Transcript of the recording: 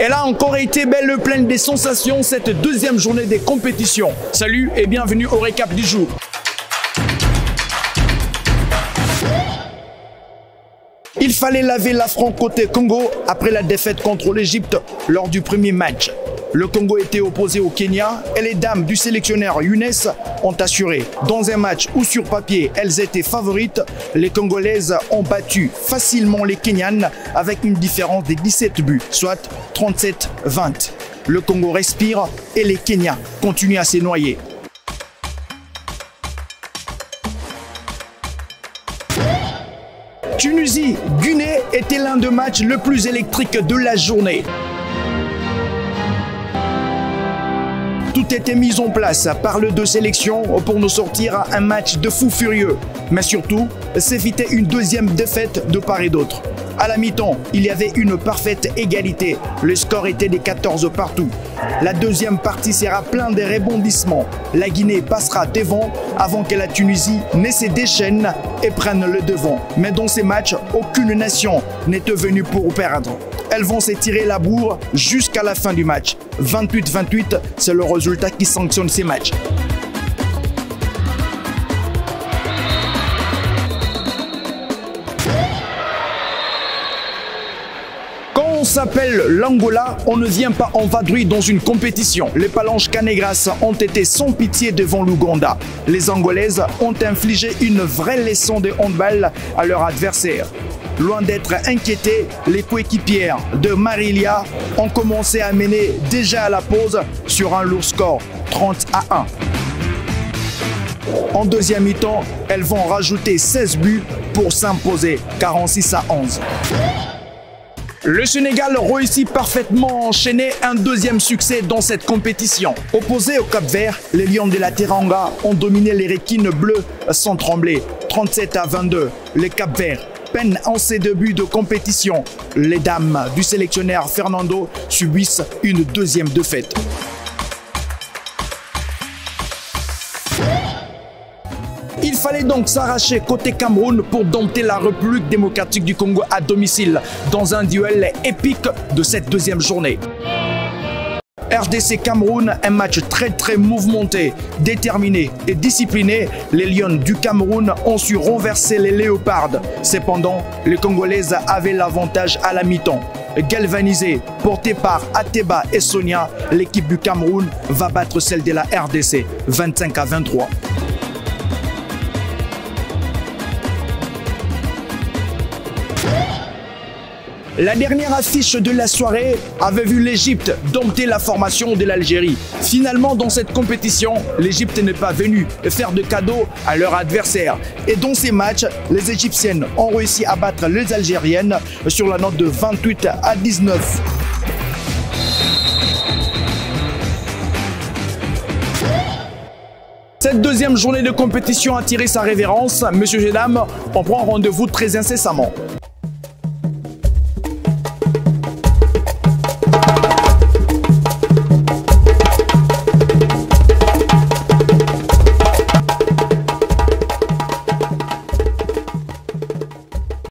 Elle a encore été belle, pleine des sensations, cette deuxième journée des compétitions. Salut et bienvenue au récap du jour. Il fallait laver l'affront côté Congo après la défaite contre l'Égypte lors du premier match. Le Congo était opposé au Kenya et les dames du sélectionneur Younes ont assuré. Dans un match où sur papier elles étaient favorites, les Congolaises ont battu facilement les Kenyanes avec une différence de 17 buts, soit 37-20. Le Congo respire et les Kenyans continuent à se noyer. Tunisie-Guinée était l'un des matchs le plus électrique de la journée. Tout était mis en place par les deux sélections pour nous sortir un match de fou furieux. Mais surtout, s'éviter une deuxième défaite de part et d'autre. À la mi-temps, il y avait une parfaite égalité. Le score était de 14 partout. La deuxième partie sera plein de rebondissements. La Guinée passera devant avant que la Tunisie ne se déchaîne et prenne le devant. Mais dans ces matchs, aucune nation n'était venue pour perdre. Elles vont se tirer la bourre jusqu'à la fin du match. 28-28, c'est le résultat qui sanctionne ces matchs. Quand on s'appelle l'Angola, on ne vient pas en vadrouille dans une compétition. Les Palanches Canégras ont été sans pitié devant l'Ouganda. Les Angolaises ont infligé une vraie leçon de handball à leur adversaire. Loin d'être inquiétés, les coéquipières de Marilia ont commencé à mener déjà à la pause sur un lourd score, 30-1. En deuxième mi-temps, elles vont rajouter 16 buts pour s'imposer, 46-11. Le Sénégal réussit parfaitement à enchaîner un deuxième succès dans cette compétition. Opposés au Cap-Vert, les Lions de la Teranga ont dominé les Requins bleus sans trembler, 37-22. Les Cap-Verts peinent en ces débuts de compétition. Les dames du sélectionneur Fernando subissent une deuxième défaite. Il fallait donc s'arracher côté Cameroun pour dompter la République démocratique du Congo à domicile dans un duel épique de cette deuxième journée. RDC Cameroun, un match très mouvementé, déterminé et discipliné. Les Lions du Cameroun ont su renverser les Léopards. Cependant, les Congolaises avaient l'avantage à la mi-temps. Galvanisée, portée par Ateba et Sonia, l'équipe du Cameroun va battre celle de la RDC 25-23. La dernière affiche de la soirée avait vu l'Égypte dompter la formation de l'Algérie. Finalement, dans cette compétition, l'Égypte n'est pas venue faire de cadeaux à leur adversaire. Et dans ces matchs, les Égyptiennes ont réussi à battre les Algériennes sur la note de 28-19. Cette deuxième journée de compétition a tiré sa révérence. Messieurs et dames, on prend rendez-vous très incessamment.